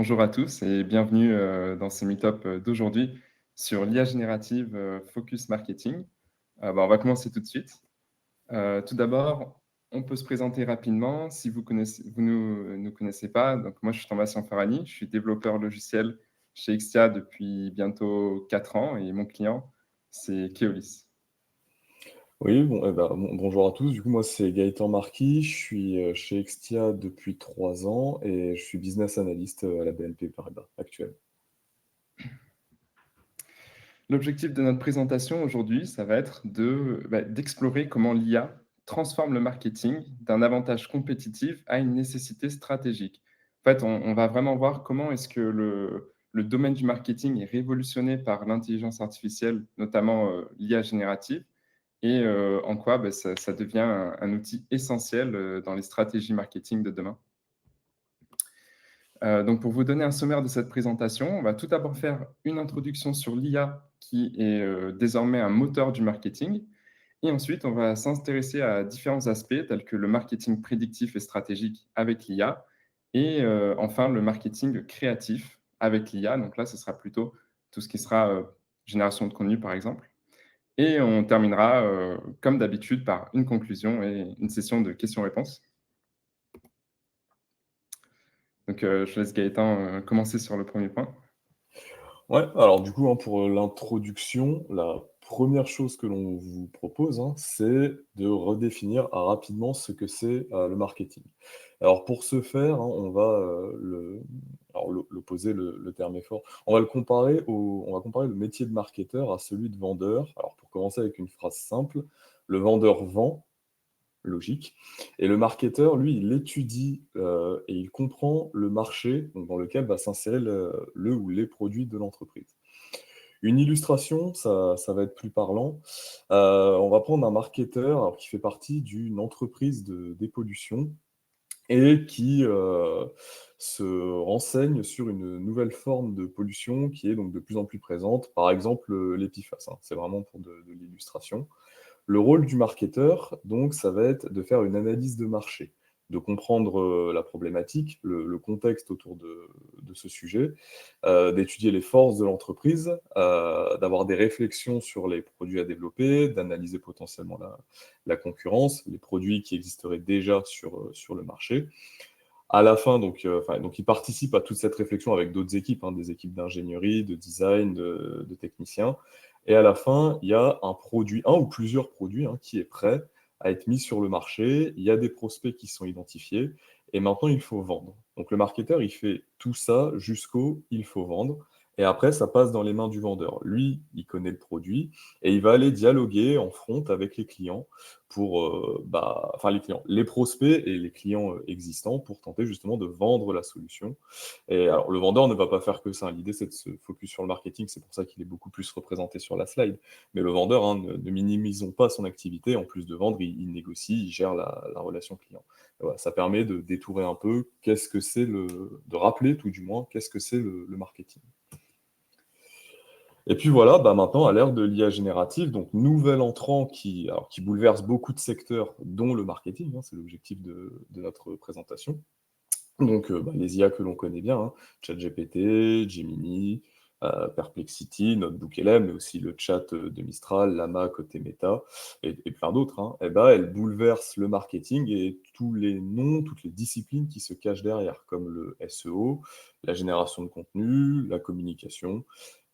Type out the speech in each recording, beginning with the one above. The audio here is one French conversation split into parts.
Bonjour à tous et bienvenue dans ce meet-up d'aujourd'hui sur l'IA générative Focus Marketing. On va commencer tout de suite. Tout d'abord, on peut se présenter rapidement si vous nous connaissez pas. Donc, moi, je suis Thomas Farani, je suis développeur logiciel chez Extia depuis bientôt 4 ans et mon client, c'est Keolis. Oui, bonjour à tous. Du coup, moi, c'est Gaëtan Marquis. Je suis chez Extia depuis 3 ans et je suis business analyst à la BNP Paribas actuelle. L'objectif de notre présentation aujourd'hui, ça va être d'explorer comment l'IA transforme le marketing d'un avantage compétitif à une nécessité stratégique. En fait, on va vraiment voir comment est-ce que le domaine du marketing est révolutionné par l'intelligence artificielle, notamment l'IA générative, et en quoi ça devient un outil essentiel dans les stratégies marketing de demain. Donc pour vous donner un sommaire de cette présentation, on va tout d'abord faire une introduction sur l'IA qui est désormais un moteur du marketing. Et ensuite, on va s'intéresser à différents aspects tels que le marketing prédictif et stratégique avec l'IA et enfin le marketing créatif avec l'IA. Donc là, ce sera plutôt tout ce qui sera génération de contenu, par exemple. Et on terminera, comme d'habitude, par une conclusion et une session de questions-réponses. Donc, je laisse Gaëtan commencer sur le premier point. Ouais, alors du coup, pour l'introduction, la première chose que l'on vous propose, c'est de redéfinir rapidement ce que c'est le marketing. Alors pour ce faire, on va l'opposer, le terme est fort. On va comparer le métier de marketeur à celui de vendeur. Alors pour commencer avec une phrase simple, le vendeur vend, logique. Et le marketeur, lui, il étudie et il comprend le marché donc, dans lequel va s'insérer le ou les produits de l'entreprise. Une illustration, ça va être plus parlant. On va prendre un marketeur alors, qui fait partie d'une entreprise de dépollution et qui se renseigne sur une nouvelle forme de pollution qui est donc de plus en plus présente, par exemple les PFAS. C'est vraiment pour de l'illustration. Le rôle du marketeur, donc, ça va être de faire une analyse de marché, de comprendre la problématique, le contexte autour de ce sujet, d'étudier les forces de l'entreprise, d'avoir des réflexions sur les produits à développer, d'analyser potentiellement la concurrence, les produits qui existeraient déjà sur le marché. À la fin, donc il participe à toute cette réflexion avec d'autres équipes, des équipes d'ingénierie, de design, de techniciens. Et à la fin, il y a un produit, un ou plusieurs produits qui est prêt à être mis sur le marché. Il y a des prospects qui sont identifiés. Et maintenant, il faut vendre. Donc le marketeur, il fait tout ça jusqu'au il faut vendre. Et après, ça passe dans les mains du vendeur. Lui, il connaît le produit et il va aller dialoguer en front avec les clients pour, enfin les clients, les prospects et les clients existants pour tenter justement de vendre la solution. Et alors, le vendeur ne va pas faire que ça. L'idée, c'est de se focus sur le marketing. C'est pour ça qu'il est beaucoup plus représenté sur la slide. Mais le vendeur, ne minimisons pas son activité. En plus de vendre, il négocie, il gère la relation client. Et voilà, ça permet de détourer un peu de rappeler tout du moins, qu'est-ce que c'est le marketing. Et puis voilà, maintenant, à l'ère de l'IA générative, donc nouvel entrant qui bouleverse beaucoup de secteurs, dont le marketing, c'est l'objectif de notre présentation. Donc les IA que l'on connaît bien, ChatGPT, Gemini, Perplexity, NotebookLM, mais aussi le chat de Mistral, Llama côté Meta, et plein d'autres, elles bouleversent le marketing et tous les noms, toutes les disciplines qui se cachent derrière, comme le SEO, la génération de contenu, la communication,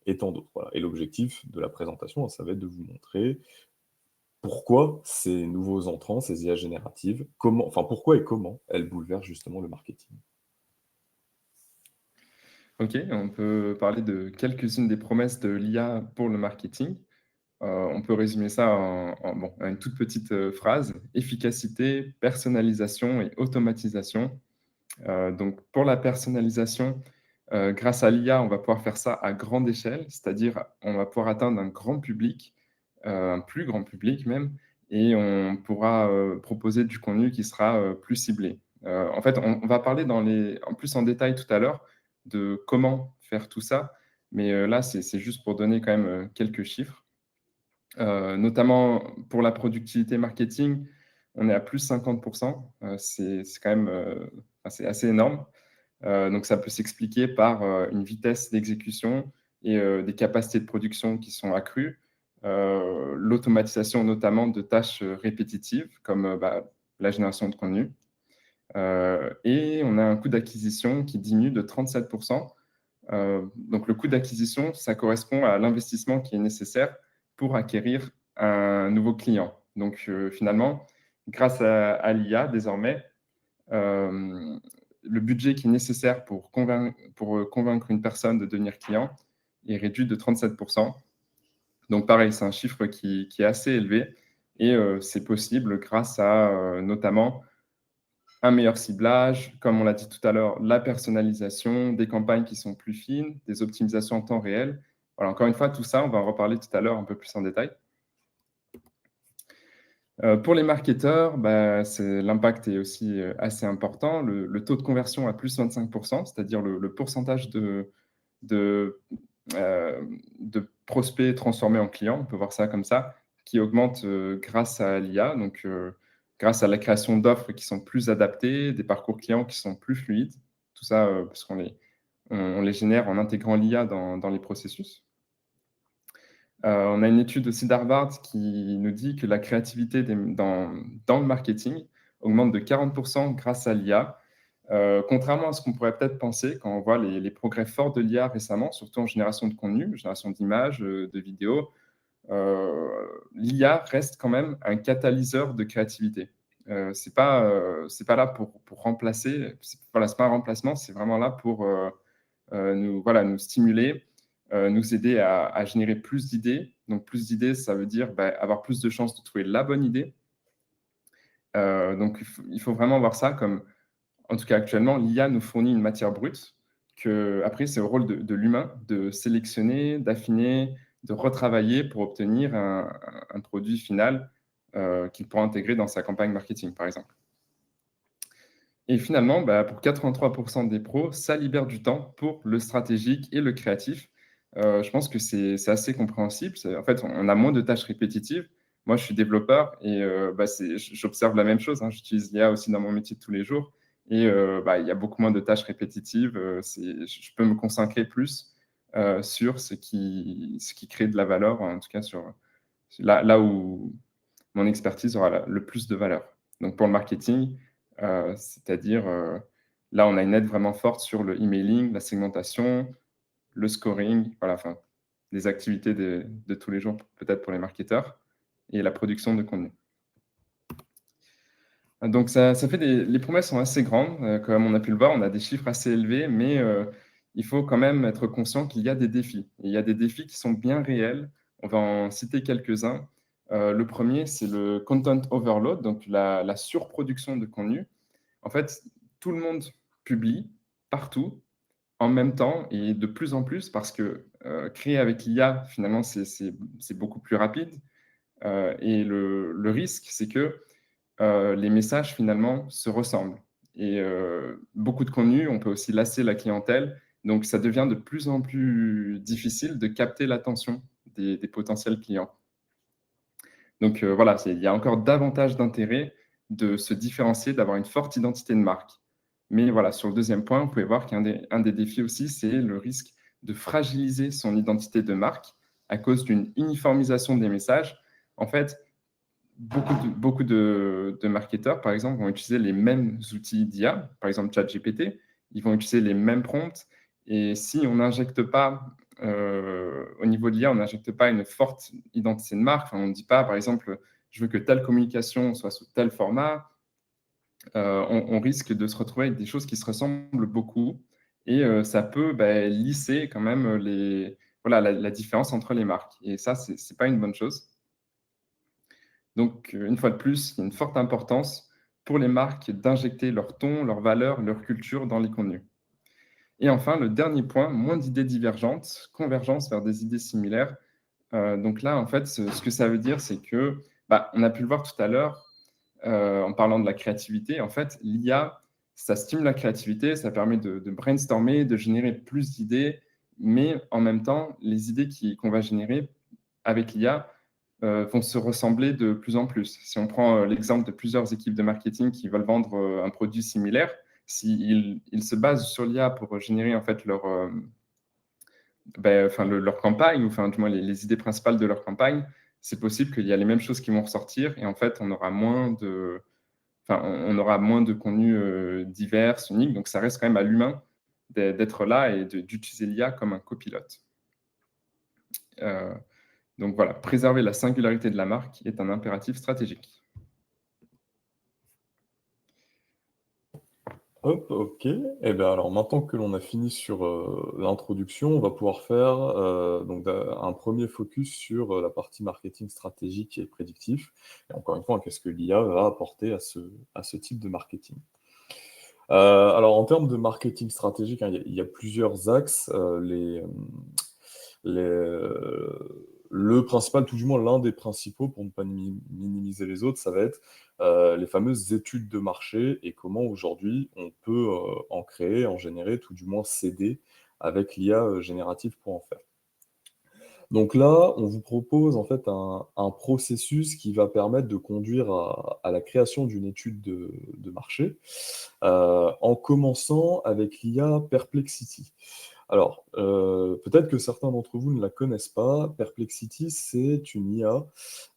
et tant d'autres. Voilà. Et l'objectif de la présentation, ça va être de vous montrer pourquoi ces nouveaux entrants, ces IA génératives, pourquoi et comment elles bouleversent justement le marketing. Ok, on peut parler de quelques-unes des promesses de l'IA pour le marketing. On peut résumer ça en une toute petite phrase: efficacité, personnalisation et automatisation. Donc, pour la personnalisation, grâce à l'IA, on va pouvoir faire ça à grande échelle, c'est-à-dire on va pouvoir atteindre un grand public, un plus grand public même, et on pourra proposer du contenu qui sera plus ciblé. En fait, on va parler en plus en détail tout à l'heure de comment faire tout ça, mais là, c'est juste pour donner quand même quelques chiffres. Notamment pour la productivité marketing, on est à plus 50%. C'est quand même c'est assez énorme. Donc, ça peut s'expliquer par une vitesse d'exécution et des capacités de production qui sont accrues, l'automatisation notamment de tâches répétitives comme la génération de contenu. Et on a un coût d'acquisition qui diminue de 37%. Donc, le coût d'acquisition, ça correspond à l'investissement qui est nécessaire pour acquérir un nouveau client. Donc, finalement, grâce à l'IA, désormais, le budget qui est nécessaire pour convaincre une personne de devenir client est réduit de 37%. Donc, pareil, c'est un chiffre qui est assez élevé et c'est possible grâce à notamment un meilleur ciblage, comme on l'a dit tout à l'heure, la personnalisation, des campagnes qui sont plus fines, des optimisations en temps réel. Voilà, encore une fois, tout ça, on va en reparler tout à l'heure un peu plus en détail. Pour les marketeurs, l'impact est aussi assez important. Le taux de conversion à plus 25%, c'est-à-dire le pourcentage de prospects transformés en clients, on peut voir ça comme ça, qui augmente grâce à l'IA, donc grâce à la création d'offres qui sont plus adaptées, des parcours clients qui sont plus fluides, tout ça parce qu'on on les génère en intégrant l'IA dans les processus. On a une étude aussi d'Harvard qui nous dit que la créativité dans le marketing augmente de 40% grâce à l'IA. Contrairement à ce qu'on pourrait peut-être penser quand on voit les progrès forts de l'IA récemment, surtout en génération de contenu, génération d'images, de vidéos, l'IA reste quand même un catalyseur de créativité. C'est pas là pour remplacer, c'est pas un remplacement, c'est vraiment là pour nous stimuler, nous aider à générer plus d'idées. Donc plus d'idées, ça veut dire avoir plus de chances de trouver la bonne idée. Donc il faut vraiment voir ça comme, en tout cas actuellement, l'IA nous fournit une matière brute que après c'est au rôle de l'humain de sélectionner, d'affiner, de retravailler pour obtenir un produit final qu'il pourra intégrer dans sa campagne marketing, par exemple. Et finalement, pour 83% des pros, ça libère du temps pour le stratégique et le créatif. Je pense que c'est assez compréhensible. En fait, on a moins de tâches répétitives. Moi, je suis développeur et j'observe la même chose, hein. J'utilise l'IA aussi dans mon métier de tous les jours. Et il y a beaucoup moins de tâches répétitives. Je peux me concentrer plus sur ce qui crée de la valeur, en tout cas sur là où mon expertise aura le plus de valeur. Donc pour le marketing, c'est-à-dire là, on a une aide vraiment forte sur le emailing, la segmentation, le scoring, voilà, enfin, des activités de tous les jours, peut-être pour les marketeurs, et la production de contenu. Donc ça fait les promesses sont assez grandes, comme on a pu le voir, on a des chiffres assez élevés, mais il faut quand même être conscient qu'il y a des défis. Et il y a des défis qui sont bien réels. On va en citer quelques-uns. Le premier, c'est le content overload, donc la surproduction de contenu. En fait, tout le monde publie partout, en même temps et de plus en plus parce que créer avec l'IA, finalement, c'est beaucoup plus rapide. Et le risque, c'est que les messages finalement se ressemblent. Et beaucoup de contenu, on peut aussi lasser la clientèle. Donc, ça devient de plus en plus difficile de capter l'attention des potentiels clients. Donc, voilà, il y a encore davantage d'intérêt de se différencier, d'avoir une forte identité de marque. Mais voilà, sur le deuxième point, vous pouvez voir qu'un des défis aussi, c'est le risque de fragiliser son identité de marque à cause d'une uniformisation des messages. En fait, beaucoup de marketeurs, par exemple, vont utiliser les mêmes outils d'IA, par exemple ChatGPT, ils vont utiliser les mêmes prompts. Et si on n'injecte pas, au niveau de l'IA, on n'injecte pas une forte identité de marque, on ne dit pas, par exemple, je veux que telle communication soit sous tel format, on risque de se retrouver avec des choses qui se ressemblent beaucoup. Et ça peut lisser quand même la différence entre les marques. Et ça, ce n'est pas une bonne chose. Donc, une fois de plus, il y a une forte importance pour les marques d'injecter leur ton, leur valeur, leur culture dans les contenus. Et enfin, le dernier point, moins d'idées divergentes, convergence vers des idées similaires. Donc là, en fait, ce que ça veut dire, c'est que, on a pu le voir tout à l'heure, en parlant de la créativité, en fait, l'IA, ça stimule la créativité, ça permet de brainstormer, de générer plus d'idées, mais en même temps, les idées qu'on va générer avec l'IA vont se ressembler de plus en plus. Si on prend l'exemple de plusieurs équipes de marketing qui veulent vendre un produit similaire, s'ils se basent sur l'IA pour générer en fait leur campagne, ou enfin, du moins les idées principales de leur campagne, c'est possible qu'il y a les mêmes choses qui vont ressortir et en fait, on aura moins de contenus divers, uniques. Donc, ça reste quand même à l'humain d'être là et d'utiliser l'IA comme un copilote. Euh, donc voilà, préserver la singularité de la marque est un impératif stratégique. Hop, ok. Et bien alors maintenant que l'on a fini sur l'introduction, on va pouvoir faire un premier focus sur la partie marketing stratégique et prédictif. Et encore une fois, qu'est-ce que l'IA va apporter à ce type de marketing? Alors en termes de marketing stratégique, hein, il y a plusieurs axes. Le principal, tout du moins l'un des principaux, pour ne pas minimiser les autres, ça va être les fameuses études de marché et comment aujourd'hui on peut en créer, en générer, tout du moins s'aider avec l'IA générative pour en faire. Donc là, on vous propose en fait un processus qui va permettre de conduire à la création d'une étude de marché, en commençant avec l'IA Perplexity. Alors, peut-être que certains d'entre vous ne la connaissent pas. Perplexity, c'est une IA.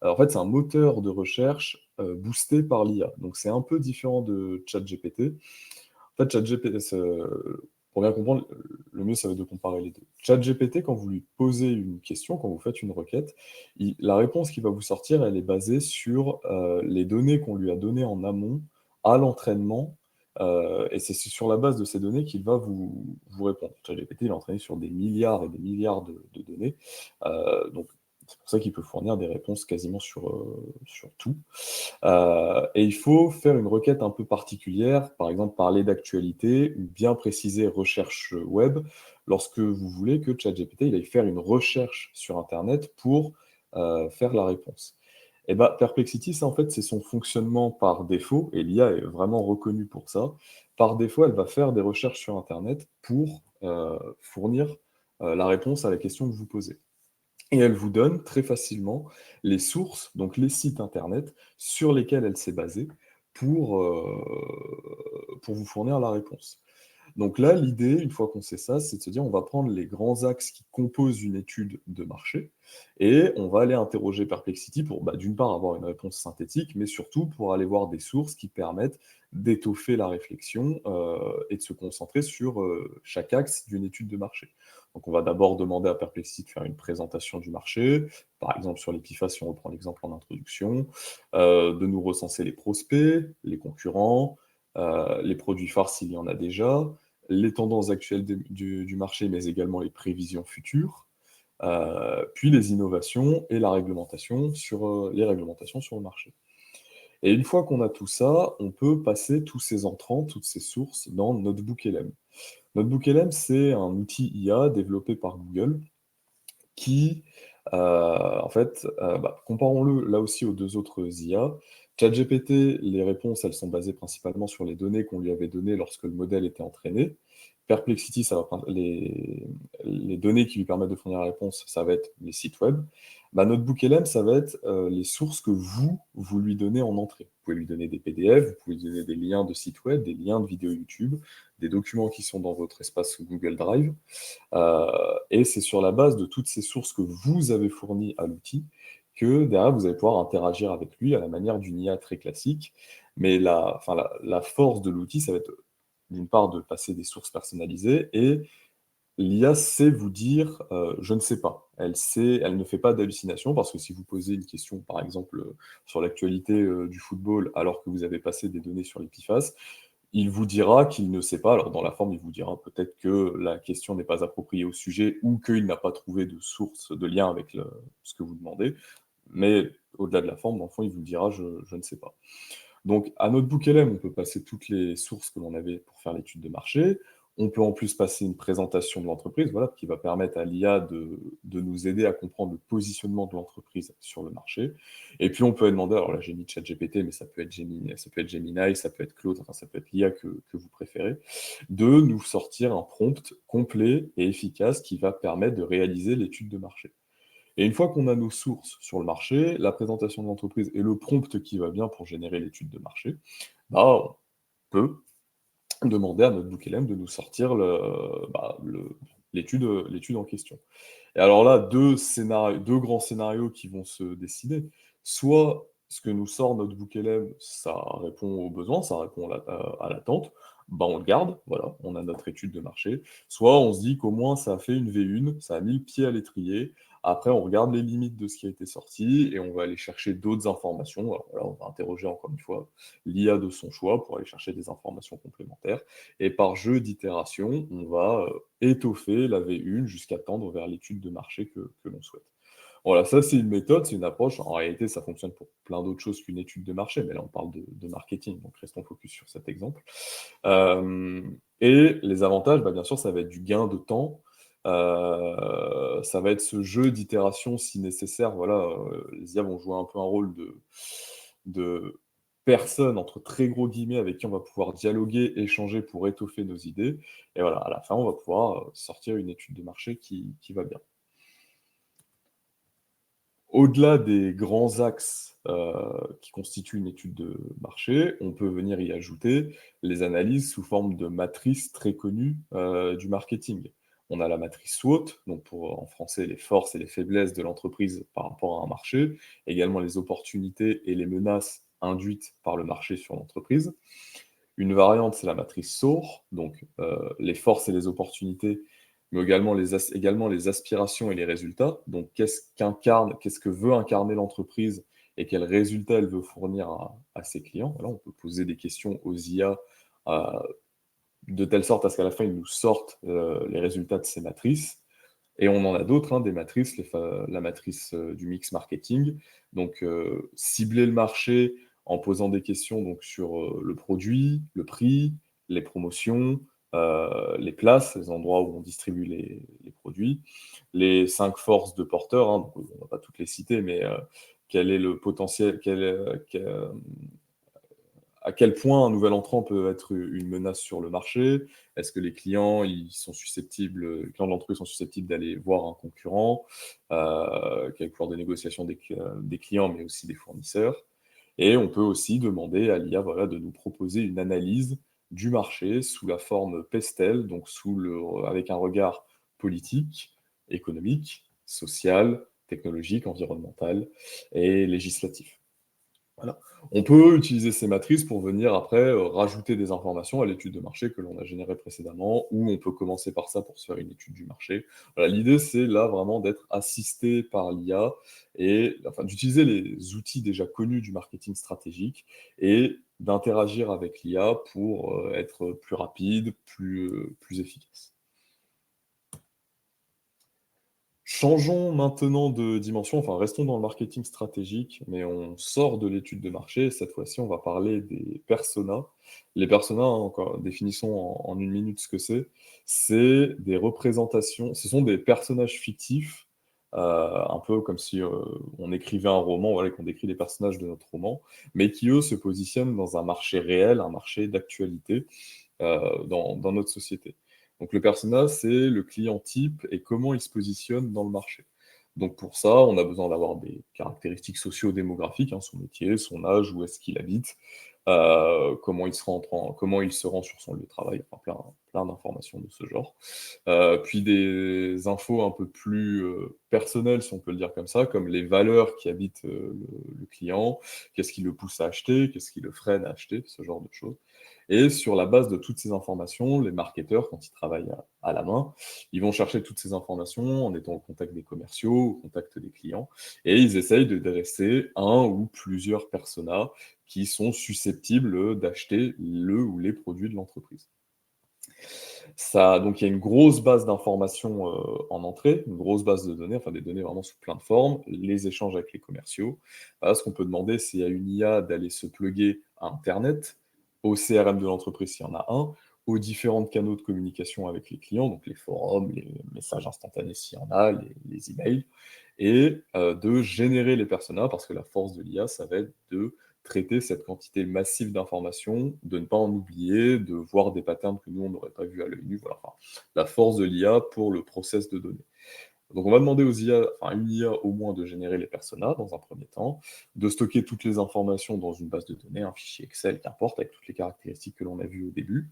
En fait, c'est un moteur de recherche boosté par l'IA. Donc, c'est un peu différent de ChatGPT. En fait, ChatGPT, pour bien comprendre, le mieux, ça va être de comparer les deux. ChatGPT, quand vous lui posez une question, quand vous faites une requête, la réponse qui va vous sortir, elle est basée sur les données qu'on lui a données en amont à l'entraînement. Et c'est sur la base de ces données qu'il va vous répondre. ChatGPT, il est entraîné sur des milliards et des milliards de données. Donc, c'est pour ça qu'il peut fournir des réponses quasiment sur tout. Et il faut faire une requête un peu particulière, par exemple parler d'actualité ou bien préciser recherche web, lorsque vous voulez que ChatGPT il aille faire une recherche sur Internet pour faire la réponse. Et bah, Perplexity, ça en fait, c'est son fonctionnement par défaut, et l'IA est vraiment reconnue pour ça. Par défaut, elle va faire des recherches sur Internet pour fournir la réponse à la question que vous posez. Et elle vous donne très facilement les sources, donc les sites internet sur lesquels elle s'est basée pour vous fournir la réponse. Donc là, l'idée, une fois qu'on sait ça, c'est de se dire on va prendre les grands axes qui composent une étude de marché et on va aller interroger Perplexity pour, d'une part, avoir une réponse synthétique, mais surtout pour aller voir des sources qui permettent d'étoffer la réflexion et de se concentrer sur chaque axe d'une étude de marché. Donc on va d'abord demander à Perplexity de faire une présentation du marché, par exemple sur l'Epiphase, si on reprend l'exemple en introduction, de nous recenser les prospects, les concurrents, les produits phares s'il y en a déjà, les tendances actuelles du marché, mais également les prévisions futures, puis les innovations et la réglementation les réglementations sur le marché. Et une fois qu'on a tout ça, on peut passer tous ces entrants, toutes ces sources dans NotebookLM. NotebookLM, c'est un outil IA développé par Google qui, en fait, comparons-le là aussi aux deux autres IA. ChatGPT, les réponses, elles sont basées principalement sur les données qu'on lui avait données lorsque le modèle était entraîné. Perplexity, les données qui lui permettent de fournir la réponse, ça va être les sites web. NotebookLM, ça va être les sources que vous lui donnez en entrée. Vous pouvez lui donner des PDF, vous pouvez lui donner des liens de sites web, des liens de vidéos YouTube, des documents qui sont dans votre espace Google Drive. Et c'est sur la base de toutes ces sources que vous avez fournies à l'outil que derrière, vous allez pouvoir interagir avec lui à la manière d'une IA très classique. Mais la force de l'outil, ça va être d'une part de passer des sources personnalisées et l'IA sait vous dire je ne sais pas. Elle ne fait pas d'hallucination parce que si vous posez une question, par exemple, sur l'actualité du football alors que vous avez passé des données sur l'Epiphase, il vous dira qu'il ne sait pas. Alors, dans la forme, il vous dira peut-être que la question n'est pas appropriée au sujet ou qu'il n'a pas trouvé de source, de lien avec ce que vous demandez. Mais au-delà de la forme, dans le fond, il vous dira je ne sais pas. Donc, à NotebookLM, on peut passer toutes les sources que l'on avait pour faire l'étude de marché. On peut en plus passer une présentation de l'entreprise, voilà, qui va permettre à l'IA de nous aider à comprendre le positionnement de l'entreprise sur le marché. Et puis, on peut demander, alors là, j'ai mis ChatGPT, mais ça peut être Gemini, ça peut être Claude, enfin, ça peut être l'IA que vous préférez, de nous sortir un prompt complet et efficace qui va permettre de réaliser l'étude de marché. Et une fois qu'on a nos sources sur le marché, la présentation de l'entreprise et le prompt qui va bien pour générer l'étude de marché, on peut demander à notre booklm de nous sortir l'étude en question. Et alors là, 2 grands scénarios qui vont se dessiner. Soit ce que nous sort notre booklm, ça répond aux besoins, ça répond à l'attente, bah, on le garde, voilà, on a notre étude de marché. Soit on se dit qu'au moins ça a fait une V1, ça a mis le pied à l'étrier. Après, on regarde les limites de ce qui a été sorti et on va aller chercher d'autres informations. Alors là, on va interroger encore une fois l'IA de son choix pour aller chercher des informations complémentaires. Et par jeu d'itération, on va étoffer la V1 jusqu'à tendre vers l'étude de marché que l'on souhaite. Voilà, ça c'est une méthode, c'est une approche. En réalité, ça fonctionne pour plein d'autres choses qu'une étude de marché, mais là on parle de marketing, donc restons focus sur cet exemple. Et les avantages, bah, bien sûr, ça va être du gain de temps, ça va être ce jeu d'itération si nécessaire. Voilà, les IA vont jouer un peu un rôle de personne, entre très gros guillemets, avec qui on va pouvoir dialoguer, échanger pour étoffer nos idées. Et voilà, à la fin, on va pouvoir sortir une étude de marché qui va bien. Au-delà des grands axes qui constituent une étude de marché, on peut venir y ajouter les analyses sous forme de matrices très connues du marketing. On a la matrice SWOT, donc en français les forces et les faiblesses de l'entreprise par rapport à un marché, également les opportunités et les menaces induites par le marché sur l'entreprise. Une variante, c'est la matrice SOAR, donc les forces et les opportunités, mais également les aspirations et les résultats. Donc qu'est-ce que veut incarner l'entreprise et quels résultats elle veut fournir à ses clients. Voilà, on peut poser des questions aux IA euh, de telle sorte à ce qu'à la fin, ils nous sortent les résultats de ces matrices. Et on en a d'autres, hein, des matrices, la matrice du mix marketing. Donc, cibler le marché en posant des questions donc, sur le produit, le prix, les promotions, les places, les endroits où on distribue les produits, les 5 forces de porteurs, hein, donc, on ne va pas toutes les citer, mais quel est le potentiel, à quel point un nouvel entrant peut être une menace sur le marché? Est-ce que les clients, les clients de l'entreprise sont susceptibles d'aller voir un concurrent? Quel est le pouvoir de négociation des clients, mais aussi des fournisseurs? Et on peut aussi demander à l'IA, voilà, de nous proposer une analyse du marché sous la forme Pestel, donc avec un regard politique, économique, social, technologique, environnemental et législatif. Voilà. On peut utiliser ces matrices pour venir après rajouter des informations à l'étude de marché que l'on a générée précédemment, ou on peut commencer par ça pour se faire une étude du marché. Voilà, l'idée, c'est là vraiment d'être assisté par l'IA et enfin, d'utiliser les outils déjà connus du marketing stratégique et d'interagir avec l'IA pour être plus rapide, plus efficace. Changeons maintenant de dimension, enfin restons dans le marketing stratégique, mais on sort de l'étude de marché. Cette fois-ci, on va parler des personas. Les personas, hein, encore, définissons en 1 minute ce que c'est. C'est des représentations, ce sont des personnages fictifs, un peu comme si on écrivait un roman, voilà, et qu'on décrit les personnages de notre roman, mais qui, eux, se positionnent dans un marché réel, un marché d'actualité dans notre société. Donc le persona, c'est le client type et comment il se positionne dans le marché. Donc pour ça, on a besoin d'avoir des caractéristiques socio-démographiques, hein, son métier, son âge, où est-ce qu'il habite, comment il se rend sur son lieu de travail, enfin plein d'informations de ce genre. Puis des infos un peu plus personnelles, si on peut le dire comme ça, comme les valeurs qui habitent le client, qu'est-ce qui le pousse à acheter, qu'est-ce qui le freine à acheter, ce genre de choses. Et sur la base de toutes ces informations, les marketeurs, quand ils travaillent à la main, ils vont chercher toutes ces informations en étant au contact des commerciaux, au contact des clients, et ils essayent de dresser un ou plusieurs personas qui sont susceptibles d'acheter le ou les produits de l'entreprise. Donc il y a une grosse base d'informations en entrée, une grosse base de données, enfin des données vraiment sous plein de formes, les échanges avec les commerciaux. Voilà, ce qu'on peut demander, c'est à une IA d'aller se plugger à Internet, au CRM de l'entreprise s'il y en a un, aux différents canaux de communication avec les clients, donc les forums, les messages instantanés s'il y en a, les emails, et de générer les personas, parce que la force de l'IA, ça va être de traiter cette quantité massive d'informations, de ne pas en oublier, de voir des patterns que nous, on n'aurait pas vus à l'œil nu. Voilà, enfin, la force de l'IA pour le process de données. Donc on va demander aux IA, enfin à une IA au moins de générer les personas dans un premier temps, de stocker toutes les informations dans une base de données, un fichier Excel, qu'importe, avec toutes les caractéristiques que l'on a vues au début.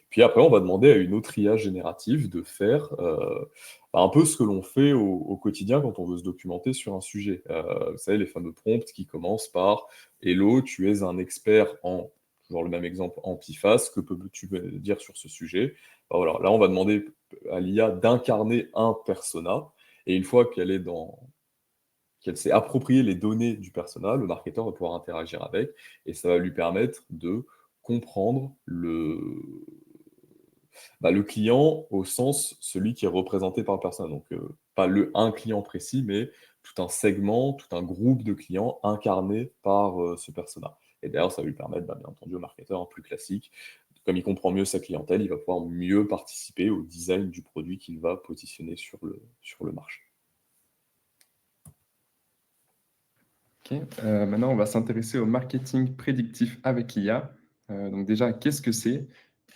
Puis après, on va demander à une autre IA générative de faire un peu ce que l'on fait au quotidien quand on veut se documenter sur un sujet. Vous savez, les fameux prompts qui commencent par Hello, tu es un expert en, toujours le même exemple, en PIFAS, que peux-tu me dire sur ce sujet? Voilà, là, on va demander à l'IA d'incarner un persona, et une fois qu'elle s'est approprié les données du persona, le marketeur va pouvoir interagir avec, et ça va lui permettre de comprendre le client au sens celui qui est représenté par le persona. Donc, pas un client précis, mais tout un segment, tout un groupe de clients incarnés par ce persona. Et d'ailleurs, ça va lui permettre, bien entendu, au marketeur plus classique, comme il comprend mieux sa clientèle, il va pouvoir mieux participer au design du produit qu'il va positionner sur le marché. Ok. Maintenant, on va s'intéresser au marketing prédictif avec l'IA. Donc déjà, qu'est-ce que c'est?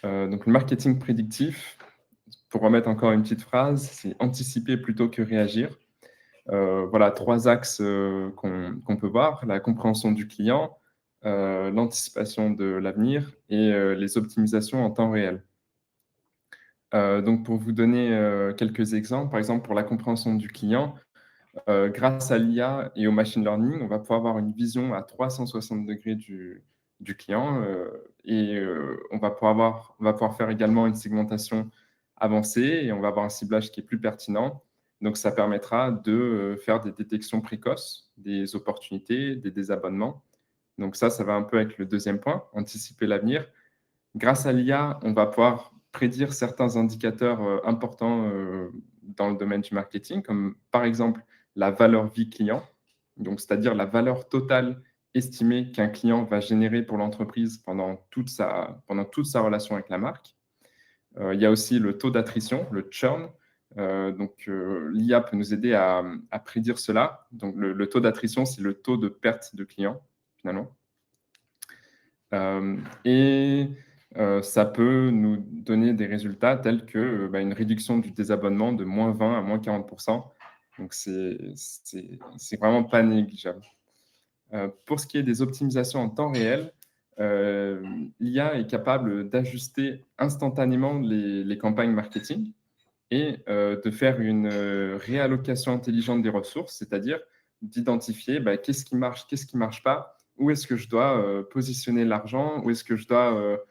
Donc le marketing prédictif, pour remettre encore une petite phrase, c'est anticiper plutôt que réagir. Voilà, trois axes qu'on peut voir: la compréhension du client, l'anticipation de l'avenir et les optimisations en temps réel. Donc pour vous donner quelques exemples, par exemple pour la compréhension du client, grâce à l'IA et au machine learning, on va pouvoir avoir une vision à 360 degrés du client et on va pouvoir faire également une segmentation avancée et on va avoir un ciblage qui est plus pertinent. Donc, ça permettra de faire des détections précoces, des opportunités, des désabonnements. Donc, ça va un peu avec le deuxième point, anticiper l'avenir. Grâce à l'IA, on va pouvoir prédire certains indicateurs importants dans le domaine du marketing, comme par exemple la valeur vie client, donc c'est-à-dire la valeur totale estimée qu'un client va générer pour l'entreprise pendant toute sa relation avec la marque. Il y a aussi le taux d'attrition, le churn. L'IA peut nous aider à prédire cela. Donc, le taux d'attrition, c'est le taux de perte de clients, finalement. Et ça peut nous donner des résultats tels que une réduction du désabonnement de -20 à -40%. Donc, c'est vraiment pas négligeable. Pour ce qui est des optimisations en temps réel, l'IA est capable d'ajuster instantanément les campagnes marketing et de faire une réallocation intelligente des ressources, c'est-à-dire d'identifier qu'est-ce qui marche pas, où est-ce que je dois positionner l'argent, où est-ce que je dois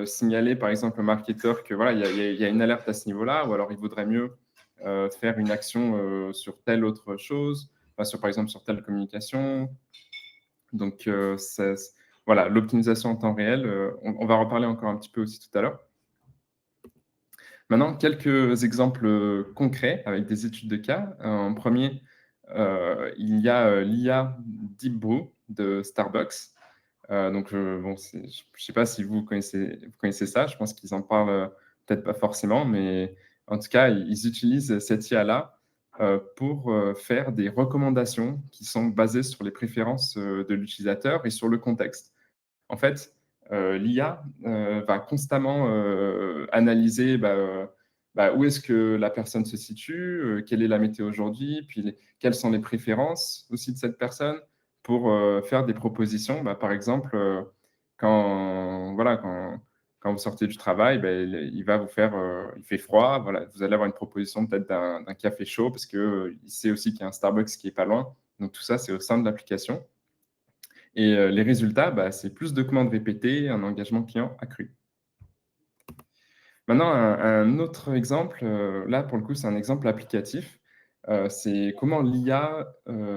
signaler par exemple au marketeur que voilà, il y a une alerte à ce niveau-là, ou alors il vaudrait mieux faire une action sur telle autre chose, enfin, par exemple sur telle communication. Donc voilà, l'optimisation en temps réel, on va reparler encore un petit peu aussi tout à l'heure. Maintenant, quelques exemples concrets avec des études de cas. En premier, il y a l'IA Deep Brew de Starbucks. Je ne sais pas si vous connaissez ça. Je pense qu'ils en parlent peut-être pas forcément, mais en tout cas, ils utilisent cette IA-là pour faire des recommandations qui sont basées sur les préférences de l'utilisateur et sur le contexte. En fait, l'IA va constamment analyser où est-ce que la personne se situe, quelle est la météo aujourd'hui, puis quelles sont les préférences aussi de cette personne pour faire des propositions. Par exemple, quand vous sortez du travail, il va vous faire, il fait froid, voilà, vous allez avoir une proposition peut-être d'un café chaud parce qu'il sait aussi qu'il y a un Starbucks qui est pas loin. Donc tout ça, c'est au sein de l'application. Et les résultats, c'est plus de commandes répétées, un engagement client accru. Maintenant, un autre exemple, là, pour le coup, c'est un exemple applicatif. C'est comment l'IA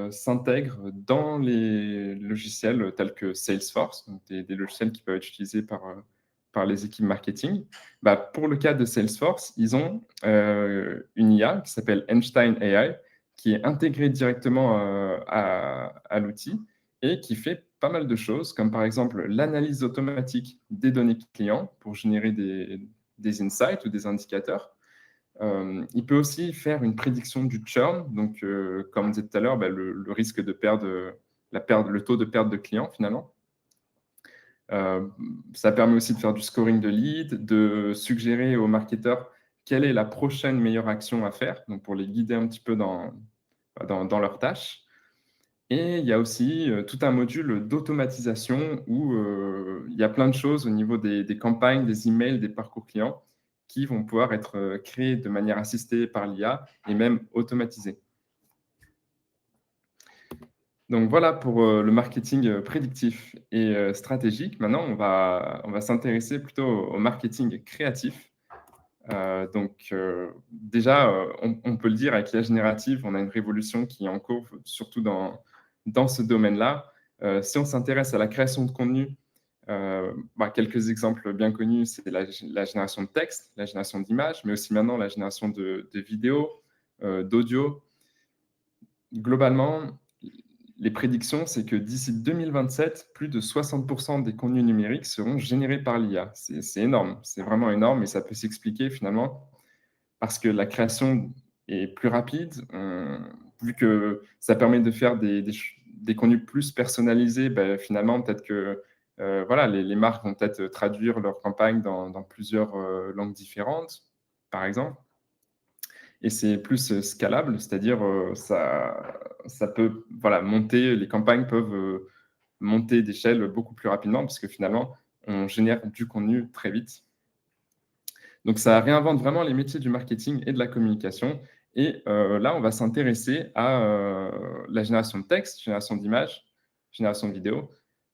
s'intègre dans les logiciels tels que Salesforce, donc des logiciels qui peuvent être utilisés par les équipes marketing. Pour le cas de Salesforce, ils ont une IA qui s'appelle Einstein AI, qui est intégrée directement à l'outil et qui fait pas mal de choses, comme par exemple l'analyse automatique des données clients pour générer des insights ou des indicateurs. Il peut aussi faire une prédiction du churn, donc comme on disait tout à l'heure, le risque de perdre, le taux de perte de clients finalement. Ça permet aussi de faire du scoring de lead, de suggérer aux marketeurs quelle est la prochaine meilleure action à faire, donc pour les guider un petit peu dans leurs tâches. Et il y a aussi tout un module d'automatisation où il y a plein de choses au niveau des campagnes, des emails, des parcours clients qui vont pouvoir être créés de manière assistée par l'IA et même automatisés. Donc voilà pour le marketing prédictif et stratégique. Maintenant, on va s'intéresser plutôt au marketing créatif. Déjà, on peut le dire, avec l'IA générative, on a une révolution qui est en cours, surtout dans ce domaine-là. Si on s'intéresse à la création de contenu, quelques exemples bien connus, c'est la génération de texte, la génération d'images, mais aussi maintenant la génération de vidéos, d'audio. Globalement, les prédictions, c'est que d'ici 2027, plus de 60% des contenus numériques seront générés par l'IA. C'est énorme, c'est vraiment énorme, et ça peut s'expliquer finalement parce que la création est plus rapide, vu que ça permet de faire des contenus plus personnalisés, finalement, peut-être que voilà, les marques vont peut-être traduire leur campagne dans plusieurs langues différentes, par exemple. Et c'est plus scalable, c'est-à-dire ça peut voilà, monter, les campagnes peuvent monter d'échelle beaucoup plus rapidement parce que finalement, on génère du contenu très vite. Donc, ça réinvente vraiment les métiers du marketing et de la communication. Et là, on va s'intéresser à la génération de texte, génération d'images, génération de vidéos.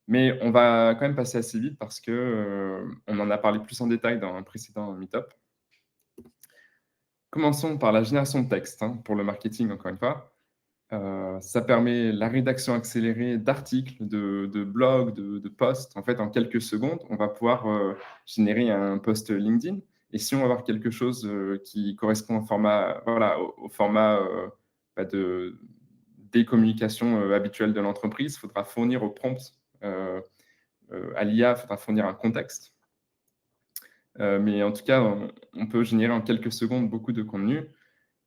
Mais on va quand même passer assez vite parce qu'on en a parlé plus en détail dans un précédent Meetup. Commençons par la génération de texte, pour le marketing, encore une fois. Ça permet la rédaction accélérée d'articles, de blogs, de posts. En fait, en quelques secondes, on va pouvoir générer un post LinkedIn. Et si on va avoir quelque chose qui correspond au format, voilà, au format des communications habituelles de l'entreprise, il faudra fournir au prompt à l'IA, il faudra fournir un contexte. Mais en tout cas, on peut générer en quelques secondes beaucoup de contenu.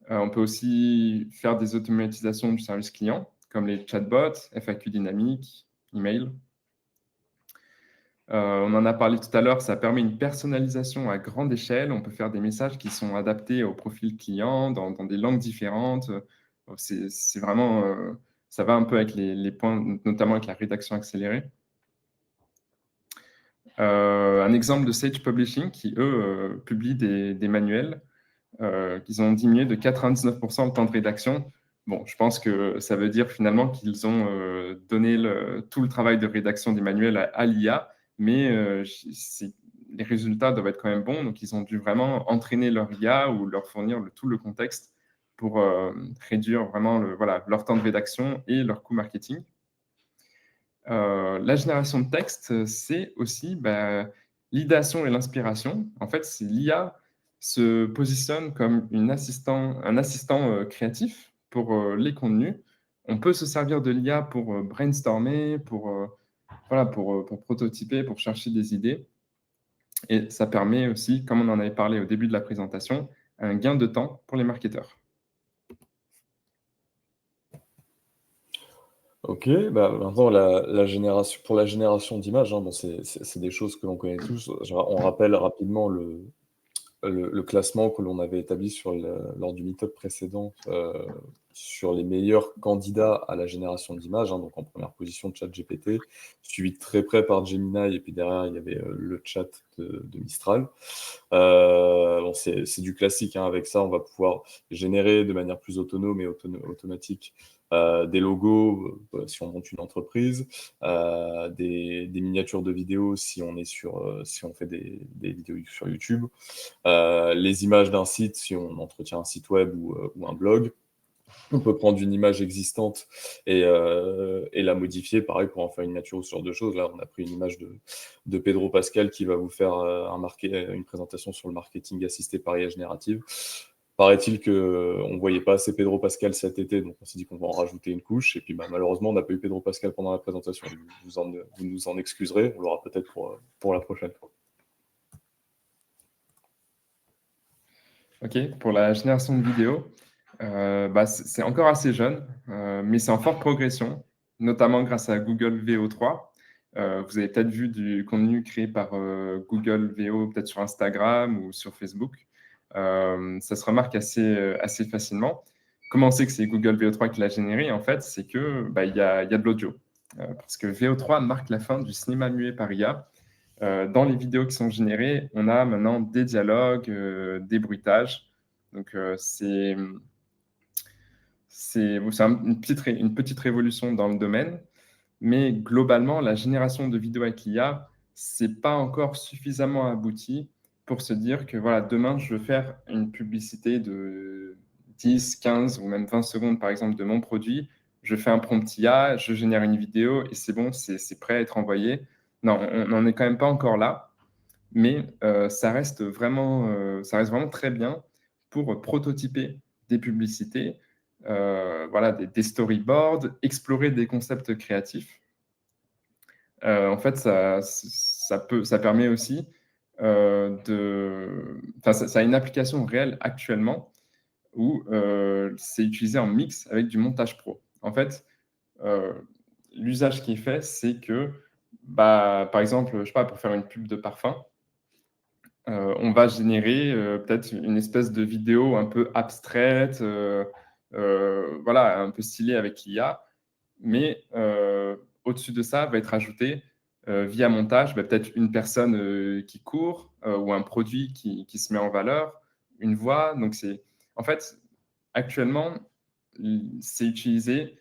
On peut aussi faire des automatisations du service client, comme les chatbots, FAQ dynamique, email. On en a parlé tout à l'heure, ça permet une personnalisation à grande échelle. On peut faire des messages qui sont adaptés au profil client dans des langues différentes. C'est vraiment, ça va un peu avec les points, notamment avec la rédaction accélérée. Un exemple de Sage Publishing qui, eux, publient des manuels qu'ils ont diminué de 99% le temps de rédaction. Bon, je pense que ça veut dire finalement qu'ils ont donné tout le travail de rédaction des manuels à l'IA, mais les résultats doivent être quand même bons, donc ils ont dû vraiment entraîner leur IA ou leur fournir tout le contexte pour réduire vraiment leur temps de rédaction et leur coût marketing. La génération de texte, c'est aussi l'idéation et l'inspiration. En fait, c'est l'IA se positionne comme un assistant créatif pour les contenus. On peut se servir de l'IA pour brainstormer, pour prototyper, pour chercher des idées. Et ça permet aussi, comme on en avait parlé au début de la présentation, un gain de temps pour les marketeurs. Ok, maintenant pour la génération d'images, bon, c'est des choses que l'on connaît tous. On rappelle rapidement le classement que l'on avait établi lors du meet-up précédent sur les meilleurs candidats à la génération d'images. Donc en première position, ChatGPT, suivi de très près par Gemini, et puis derrière, il y avait le chat de Mistral. C'est du classique. Avec ça, on va pouvoir générer de manière plus autonome et automatique des logos si on monte une entreprise, des miniatures de vidéos si on fait des vidéos sur YouTube, les images d'un site si on entretient un site web ou un blog. On peut prendre une image existante et la modifier, pareil, pour en faire une miniature ou ce genre de choses. Là, on a pris une image de Pedro Pascal qui va vous faire une présentation sur le marketing assisté par IA générative. Paraît-il qu'on ne voyait pas assez Pedro Pascal cet été, donc on s'est dit qu'on va en rajouter une couche. Et puis malheureusement, on n'a pas eu Pedro Pascal pendant la présentation. Vous nous en excuserez, on l'aura peut-être pour la prochaine fois. Ok, pour la génération de vidéos, c'est encore assez jeune, mais c'est en forte progression, notamment grâce à Google VO3. Vous avez peut-être vu du contenu créé par Google VO, peut-être sur Instagram ou sur Facebook. ça se remarque assez facilement. Comment on sait que c'est Google VO3 qui l'a généré? En fait, c'est que il y a de l'audio. Parce que VO3 marque la fin du cinéma muet par IA. Dans les vidéos qui sont générées, on a maintenant des dialogues, des bruitages. Donc, une petite révolution dans le domaine. Mais globalement, la génération de vidéos avec l'IA, c'est pas encore suffisamment abouti pour se dire que voilà, demain, je veux faire une publicité de 10, 15 ou même 20 secondes, par exemple, de mon produit. Je fais un prompt IA, je génère une vidéo et c'est bon, c'est prêt à être envoyé. Non, on n'en est quand même pas encore là, mais ça reste vraiment très bien pour prototyper des publicités, voilà, des storyboards, explorer des concepts créatifs. En fait, ça permet aussi ça a une application réelle actuellement où c'est utilisé en mix avec du montage pro. En fait, euh, l'usage qui est fait, c'est que, par exemple, je sais pas, pour faire une pub de parfum, on va générer peut-être une espèce de vidéo un peu abstraite, voilà, un peu stylée avec l'IA, mais au-dessus de ça va être ajouté via montage peut-être une personne qui court ou un produit qui se met en valeur, une voix. Donc en fait, actuellement, c'est utilisé,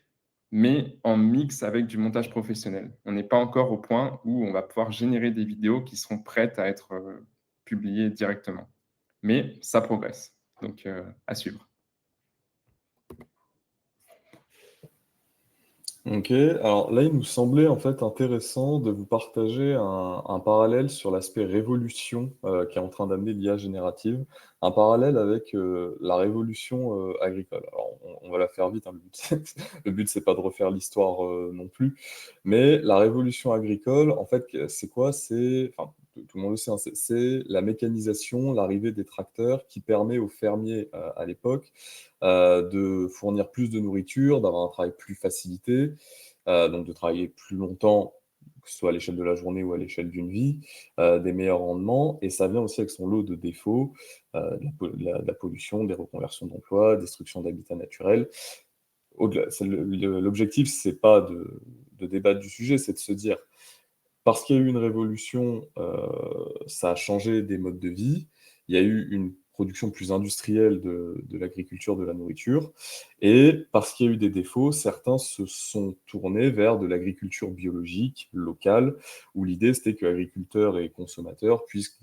mais en mix avec du montage professionnel. On n'est pas encore au point où on va pouvoir générer des vidéos qui seront prêtes à être publiées directement. Mais ça progresse, donc à suivre. Ok, alors là, il nous semblait en fait intéressant de vous partager un parallèle sur l'aspect révolution qui est en train d'amener l'IA générative, un parallèle avec la révolution agricole. Alors, on va la faire vite, hein, le but, c'est pas de refaire l'histoire non plus, mais la révolution agricole, en fait, c'est quoi? Enfin, tout le monde le sait, hein, c'est la mécanisation, l'arrivée des tracteurs qui permet aux fermiers à l'époque de fournir plus de nourriture, d'avoir un travail plus facilité, donc de travailler plus longtemps, que ce soit à l'échelle de la journée ou à l'échelle d'une vie, des meilleurs rendements. Et ça vient aussi avec son lot de défauts, de la pollution, des reconversions d'emplois, destruction d'habitats naturels. L'objectif, c'est pas de débattre du sujet, c'est de se dire, parce qu'il y a eu une révolution, ça a changé des modes de vie. Il y a eu une production plus industrielle de l'agriculture, de la nourriture. Et parce qu'il y a eu des défauts, certains se sont tournés vers de l'agriculture biologique, locale, où l'idée c'était que agriculteurs et consommateurs puissent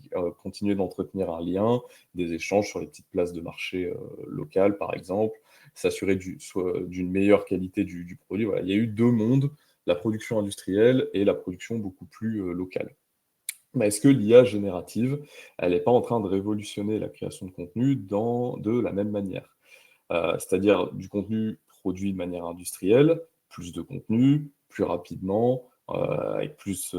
continuer d'entretenir un lien, des échanges sur les petites places de marché locales, par exemple, s'assurer d'une meilleure qualité du produit. Voilà. Il y a eu deux mondes, la production industrielle et la production beaucoup plus locale. Mais est-ce que l'IA générative, elle n'est pas en train de révolutionner la création de contenu de la même manière? C'est-à-dire du contenu produit de manière industrielle, plus de contenu, plus rapidement, avec plus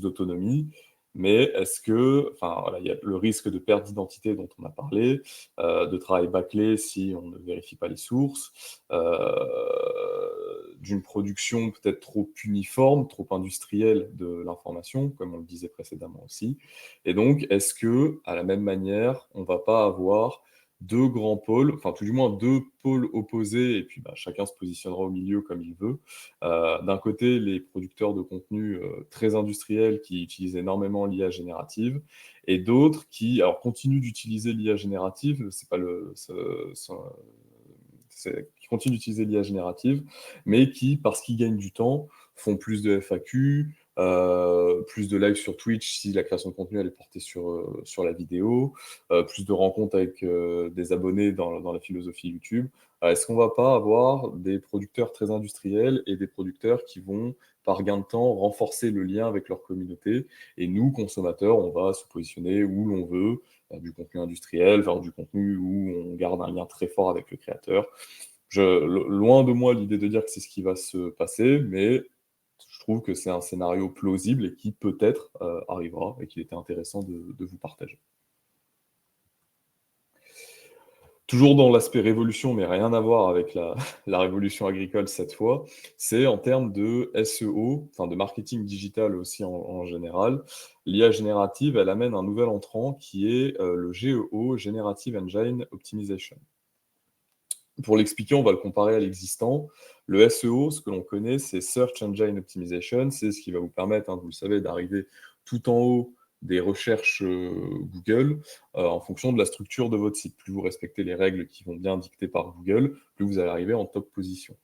d'autonomie. Mais est-ce que, enfin, voilà, il y a le risque de perte d'identité dont on a parlé, de travail bâclé si on ne vérifie pas les sources, d'une production peut-être trop uniforme, trop industrielle de l'information, comme on le disait précédemment aussi. Et donc, est-ce que, à la même manière, on ne va pas avoir deux grands pôles, enfin tout du moins deux pôles opposés, et puis chacun se positionnera au milieu comme il veut. D'un côté, les producteurs de contenu très industriels qui utilisent énormément l'IA générative, et d'autres qui alors, continuent d'utiliser l'IA générative, c'est pas qui continuent d'utiliser l'IA générative, mais qui, parce qu'ils gagnent du temps, font plus de FAQ, plus de live sur Twitch si la création de contenu elle est portée sur la vidéo, plus de rencontres avec des abonnés dans la philosophie YouTube. Est-ce qu'on va pas avoir des producteurs très industriels et des producteurs qui vont, par gain de temps, renforcer le lien avec leur communauté, et nous, consommateurs, on va se positionner où l'on veut, du contenu industriel, vers du contenu où on garde un lien très fort avec le créateur. Loin de moi l'idée de dire que c'est ce qui va se passer, mais je trouve que c'est un scénario plausible et qui peut-être arrivera et qu'il était intéressant de vous partager. Toujours dans l'aspect révolution, mais rien à voir avec la la révolution agricole cette fois, c'est en termes de SEO, enfin de marketing digital aussi en général. L'IA générative, elle amène un nouvel entrant qui est, le GEO, Generative Engine Optimization. Pour l'expliquer, on va le comparer à l'existant. Le SEO, ce que l'on connaît, c'est Search Engine Optimization. C'est ce qui va vous permettre, hein, vous le savez, d'arriver tout en haut des recherches Google en fonction de la structure de votre site. Plus vous respectez les règles qui vont bien dictées par Google, plus vous allez arriver en top position.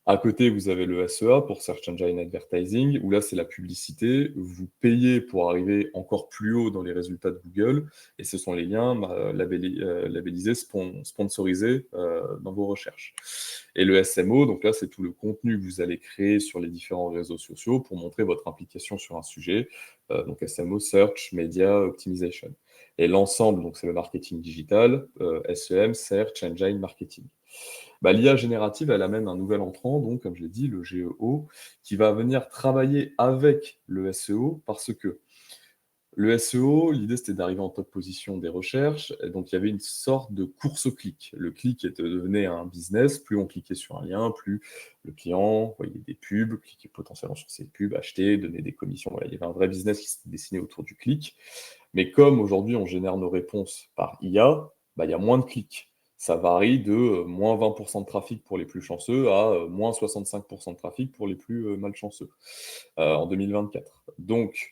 À côté, vous avez le SEA pour Search Engine Advertising, où là, c'est la publicité. Vous payez pour arriver encore plus haut dans les résultats de Google, et ce sont les liens labellisés, sponsorisés dans vos recherches. Et le SMO, donc là, c'est tout le contenu que vous allez créer sur les différents réseaux sociaux pour montrer votre implication sur un sujet. Donc SMO, Search Media Optimization. Et l'ensemble, donc c'est le marketing digital, SEM, Search Engine Marketing. Bah, l'IA générative, elle amène un nouvel entrant, donc comme je l'ai dit, le GEO, qui va venir travailler avec le SEO parce que le SEO, l'idée c'était d'arriver en top position des recherches, et donc il y avait une sorte de course au clic. Le clic devenait un business, plus on cliquait sur un lien, plus le client voyait des pubs, cliquait potentiellement sur ces pubs, achetait, donnait des commissions. Voilà, il y avait un vrai business qui s'était dessiné autour du clic. Mais comme aujourd'hui on génère nos réponses par IA, bah, il y a moins de clics. Ça varie de moins 20% de trafic pour les plus chanceux à moins 65% de trafic pour les plus malchanceux en 2024. Donc,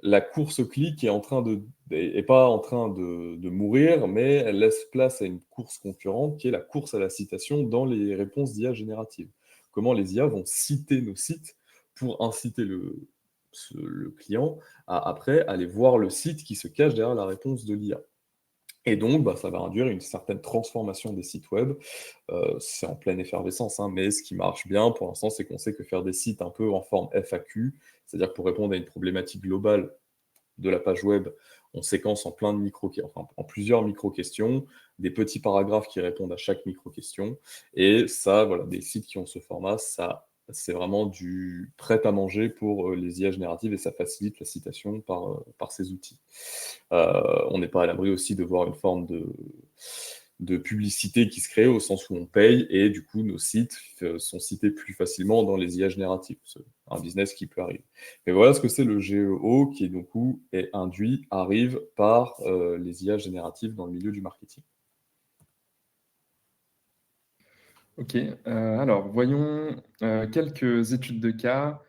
la course au clic est pas en train de mourir, mais elle laisse place à une course concurrente qui est la course à la citation dans les réponses d'IA génératives. Comment les IA vont citer nos sites pour inciter le client à après aller voir le site qui se cache derrière la réponse de l'IA. Et donc, bah, ça va induire une certaine transformation des sites web. C'est en pleine effervescence, hein, mais ce qui marche bien pour l'instant, c'est qu'on sait que faire des sites un peu en forme FAQ, c'est-à-dire pour répondre à une problématique globale de la page web, on séquence en plein de enfin, en plusieurs micro-questions, des petits paragraphes qui répondent à chaque micro-question. Et ça, voilà, des sites qui ont ce format, ça, c'est vraiment du prêt à manger pour les IA génératives et ça facilite la citation par ces outils. On n'est pas à l'abri aussi de voir une forme de publicité qui se crée au sens où on paye et du coup nos sites sont cités plus facilement dans les IA génératives. C'est un business qui peut arriver. Mais voilà ce que c'est le GEO qui du coup est induit, arrive par les IA génératives dans le milieu du marketing. Ok, alors voyons quelques études de cas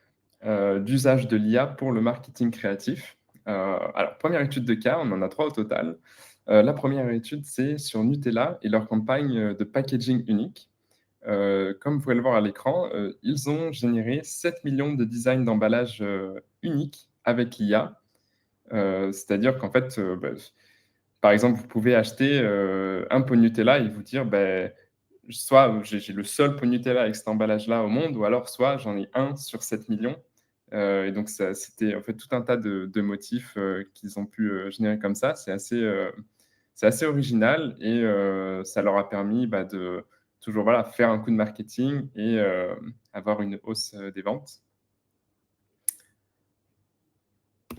d'usage de l'IA pour le marketing créatif. Alors, première étude de cas, on en a trois au total. La première étude, c'est sur Nutella et leur campagne de packaging unique. Comme vous pouvez le voir à l'écran, ils ont généré 7 millions de designs d'emballage uniques avec l'IA. C'est-à-dire qu'en fait, bah, par exemple, vous pouvez acheter un pot Nutella et vous dire, ben, soit j'ai le seul pot Nutella avec cet emballage-là au monde, ou alors soit j'en ai un sur 7 millions. Et donc, c'était en fait tout un tas de motifs qu'ils ont pu générer comme ça. C'est assez original et ça leur a permis bah, de toujours voilà, faire un coup de marketing et avoir une hausse des ventes.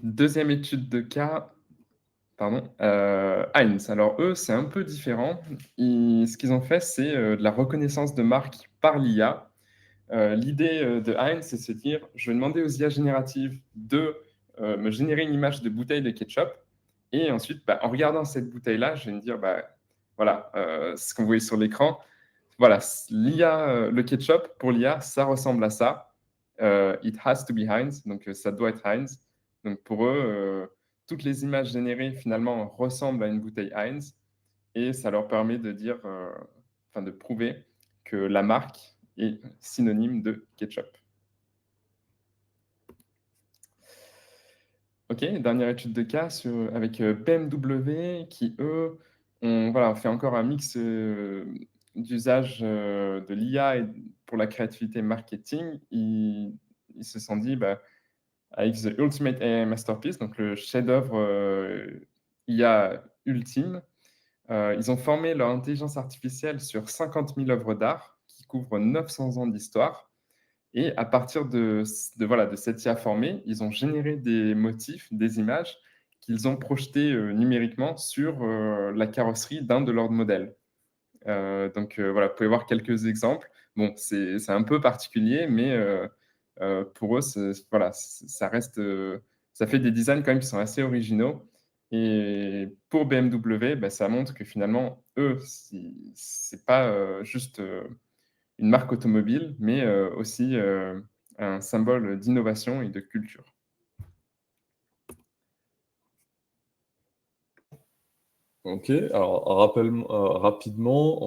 Deuxième étude de cas, pardon, Heinz. Alors eux, c'est un peu différent. Ce qu'ils ont fait, c'est de la reconnaissance de marque par l'IA. L'idée de Heinz, c'est de se dire, je vais demander aux IA génératives de me générer une image de bouteille de ketchup. Et ensuite, bah, en regardant cette bouteille-là, je vais me dire, bah, voilà, ce qu'on voyait sur l'écran. Voilà, l'IA, le ketchup, pour l'IA, ça ressemble à ça. It has to be Heinz, donc ça doit être Heinz. Donc pour eux, toutes les images générées finalement ressemblent à une bouteille Heinz et ça leur permet de dire, enfin de prouver que la marque est synonyme de ketchup. Ok, dernière étude de cas avec BMW qui, eux, ont voilà, fait encore un mix d'usage de l'IA pour la créativité marketing. Ils se sont dit, bah, avec The Ultimate AI Masterpiece, donc le chef-d'œuvre IA ultime, ils ont formé leur intelligence artificielle sur 50 000 œuvres d'art qui couvrent 900 ans d'histoire. Et à partir voilà, de cette IA formée, ils ont généré des motifs, des images qu'ils ont projetés numériquement sur la carrosserie d'un de leurs modèles. Voilà, vous pouvez voir quelques exemples. Bon, c'est un peu particulier, mais pour eux, voilà, ça reste, ça fait des designs quand même qui sont assez originaux. Et pour BMW, bah, ça montre que finalement, eux, c'est pas juste une marque automobile, mais aussi un symbole d'innovation et de culture. OK, alors rapidement,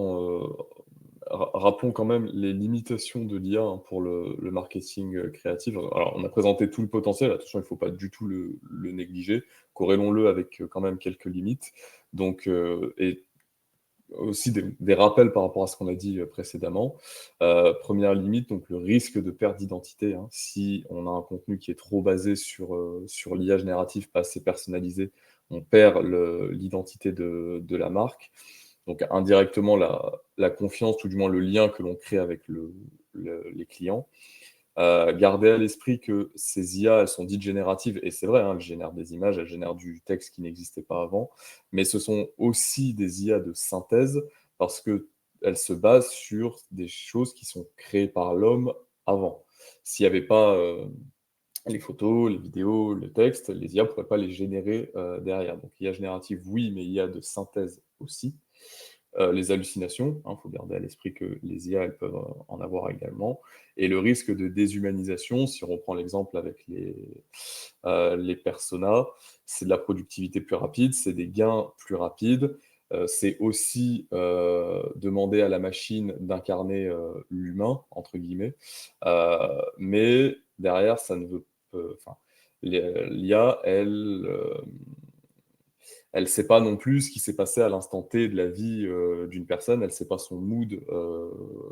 rappelons quand même les limitations de l'IA, hein, pour le marketing, créatif. Alors on a présenté tout le potentiel, attention, il ne faut pas du tout le négliger. Corrélons-le avec, quand même quelques limites. Donc, et aussi des rappels par rapport à ce qu'on a dit, précédemment. 1re limite, donc le risque de perte d'identité, hein. Si on a un contenu qui est trop basé sur l'IA générative, pas assez personnalisé, on perd l'identité de la marque. Donc indirectement, la confiance, tout du moins le lien que l'on crée avec les clients. Garder à l'esprit que ces IA, elles sont dites génératives et c'est vrai, hein, elles génèrent des images, elles génèrent du texte qui n'existait pas avant, mais ce sont aussi des IA de synthèse parce qu'elles se basent sur des choses qui sont créées par l'homme avant. S'il n'y avait pas, les photos, les vidéos, le texte, les IA ne pourraient pas les générer, derrière. Donc IA générative, oui, mais IA de synthèse aussi. Les hallucinations, il faut garder à l'esprit que les IA, elles peuvent en avoir également. Et le risque de déshumanisation, si on reprend l'exemple avec les personas, c'est de la productivité plus rapide, c'est des gains plus rapides, c'est aussi demander à la machine d'incarner l'humain, entre guillemets. Mais derrière, ça ne veut enfin, l'IA, elle sait pas non plus ce qui s'est passé à l'instant T de la vie, d'une personne. Elle sait pas son mood,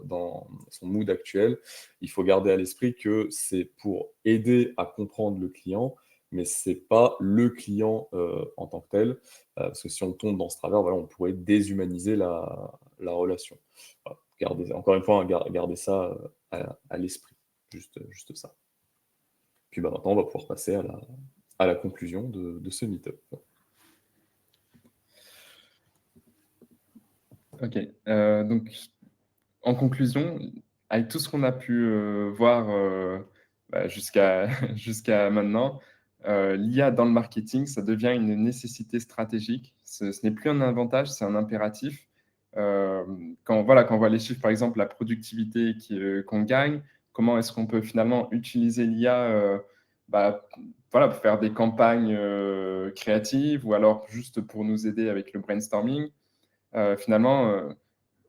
dans son mood actuel. Il faut garder à l'esprit que c'est pour aider à comprendre le client, mais c'est pas le client, en tant que tel. Parce que si on tombe dans ce travers, voilà, on pourrait déshumaniser la relation. Voilà, garder encore une fois, hein, garder ça, à l'esprit. Juste ça. Puis, bah, maintenant, on va pouvoir passer à la conclusion de ce meet-up. OK, donc en conclusion, avec tout ce qu'on a pu, voir, bah, jusqu'à jusqu'à maintenant, l'IA dans le marketing, ça devient une nécessité stratégique. Ce n'est plus un avantage, c'est un impératif. Quand on voit les chiffres, par exemple, la productivité qu'on gagne, comment est-ce qu'on peut finalement utiliser l'IA, bah, voilà, pour faire des campagnes, créatives ou alors juste pour nous aider avec le brainstorming. Finalement,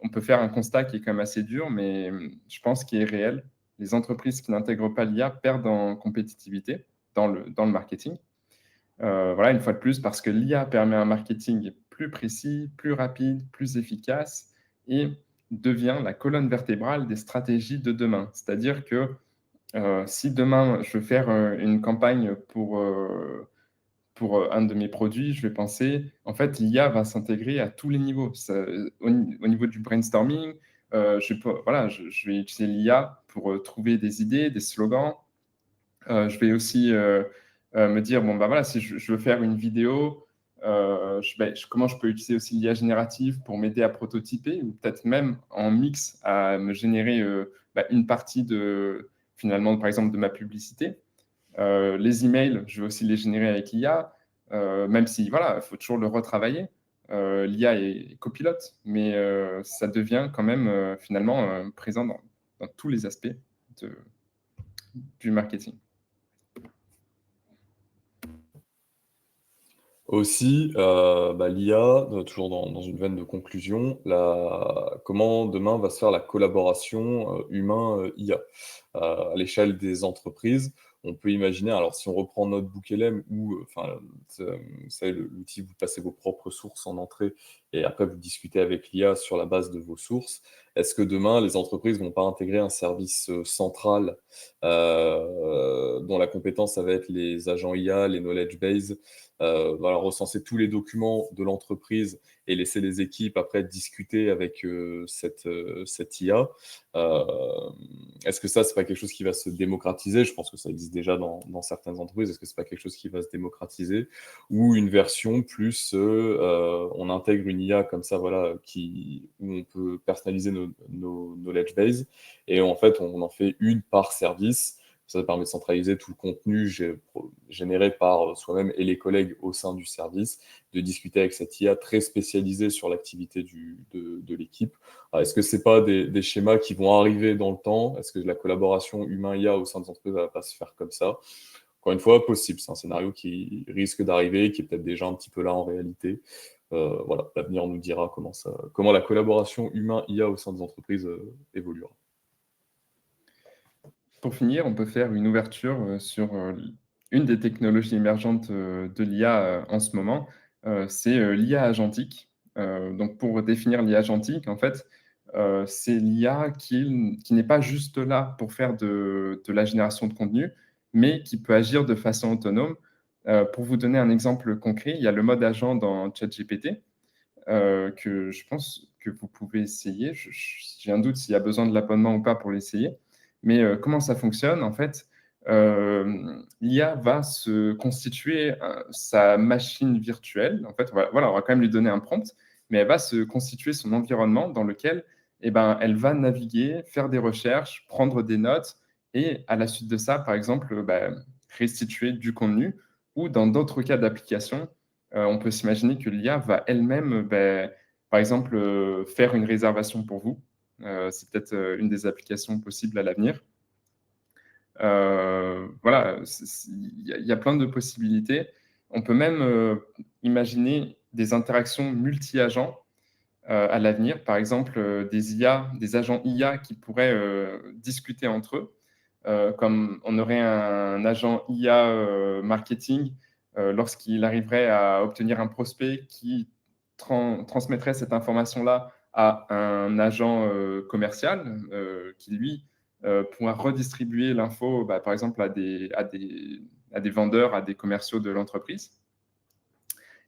on peut faire un constat qui est quand même assez dur, mais je pense qu'il est réel. Les entreprises qui n'intègrent pas l'IA perdent en compétitivité dans le marketing. Voilà, une fois de plus, parce que l'IA permet un marketing plus précis, plus rapide, plus efficace et devient la colonne vertébrale des stratégies de demain. C'est-à-dire que si demain je veux faire une campagne pour un de mes produits, je vais penser, en fait, l'IA va s'intégrer à tous les niveaux. Au niveau du brainstorming, voilà, je vais utiliser l'IA pour trouver des idées, des slogans. Je vais aussi me dire, bon, bah voilà, si je veux faire une vidéo, comment je peux utiliser aussi l'IA générative pour m'aider à prototyper ou peut-être même en mix à me générer une partie finalement, par exemple, de ma publicité. Les emails, je vais aussi les générer avec l'IA, même si voilà, il faut toujours le retravailler. L'IA est copilote, mais ça devient quand même finalement présent dans tous les aspects de- du marketing. Aussi, l'IA, toujours dans une veine de conclusion, comment demain va se faire la collaboration, humain, IA? À l'échelle des entreprises, on peut imaginer alors si on reprend Notebook LM où, enfin, vous savez l'outil, vous passez vos propres sources en entrée et après vous discutez avec l'IA sur la base de vos sources. Est-ce que demain, les entreprises vont pas intégrer un service central dont la compétence, ça va être les agents IA, les knowledge base, voilà, recenser tous les documents de l'entreprise et laisser les équipes après discuter avec cette IA. Euh, Est-ce que ça, c'est pas quelque chose qui va se démocratiser? Je pense que ça existe déjà dans certaines entreprises. Est-ce que c'est pas quelque chose qui va se démocratiser? Ou une version plus, on intègre une IA comme ça, voilà, où on peut personnaliser nos knowledge base, et en fait, on en fait une par service. Ça permet de centraliser tout le contenu généré par soi-même et les collègues au sein du service, de discuter avec cette IA très spécialisée sur l'activité de l'équipe. Alors, est-ce que c'est pas des schémas qui vont arriver dans le temps? Est-ce que la collaboration humain-IA au sein des entreprises ne va pas se faire comme ça? Encore une fois, possible. C'est un scénario qui risque d'arriver, qui est peut-être déjà un petit peu là en réalité. Voilà, l'avenir nous dira comment la collaboration humain-IA au sein des entreprises évoluera. Pour finir, on peut faire une ouverture, sur, une des technologies émergentes, de l'IA, en ce moment, c'est, l'IA agentique. Donc pour définir l'IA agentique, en fait, c'est l'IA qui n'est pas juste là pour faire de la génération de contenu, mais qui peut agir de façon autonome. Pour vous donner un exemple concret, il y a le mode agent dans ChatGPT, que je pense que vous pouvez essayer. J'ai un doute s'il y a besoin de l'abonnement ou pas pour l'essayer. Mais comment ça fonctionne? En fait, l'IA va se constituer sa machine virtuelle. En fait, voilà, on va quand même lui donner un prompt, mais elle va se constituer son environnement dans lequel eh ben, elle va naviguer, faire des recherches, prendre des notes, et à la suite de ça, par exemple, bah, restituer du contenu, ou dans d'autres cas d'application, on peut s'imaginer que l'IA va elle-même, par exemple, faire une réservation pour vous. C'est peut-être une des applications possibles à l'avenir. Voilà, il y a plein de possibilités. On peut même imaginer des interactions multi-agents à l'avenir. Par exemple, des IA, des agents IA qui pourraient discuter entre eux. Comme on aurait un agent IA marketing lorsqu'il arriverait à obtenir un prospect qui transmettrait cette information-là à un agent commercial qui, lui, pourra redistribuer l'info, bah, par exemple, à des vendeurs, à des commerciaux de l'entreprise,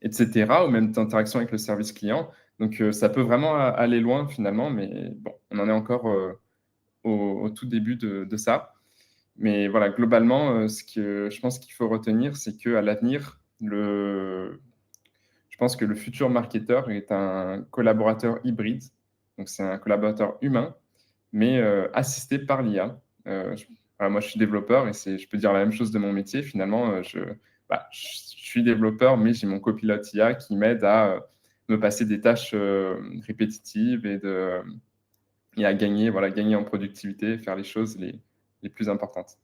etc., ou même d'interaction avec le service client. Donc, ça peut vraiment aller loin finalement, mais bon, on en est encore au tout début de ça. Mais voilà, globalement, ce que je pense qu'il faut retenir, c'est qu'à l'avenir, je pense que le futur marketeur est un collaborateur hybride. Donc, c'est un collaborateur humain, mais assisté par l'IA. Voilà, moi, je suis développeur et je peux dire la même chose de mon métier. Finalement, je suis développeur, mais j'ai mon copilote IA qui m'aide à me passer des tâches répétitives et à gagner, voilà, gagner en productivité, faire les choses les plus importantes.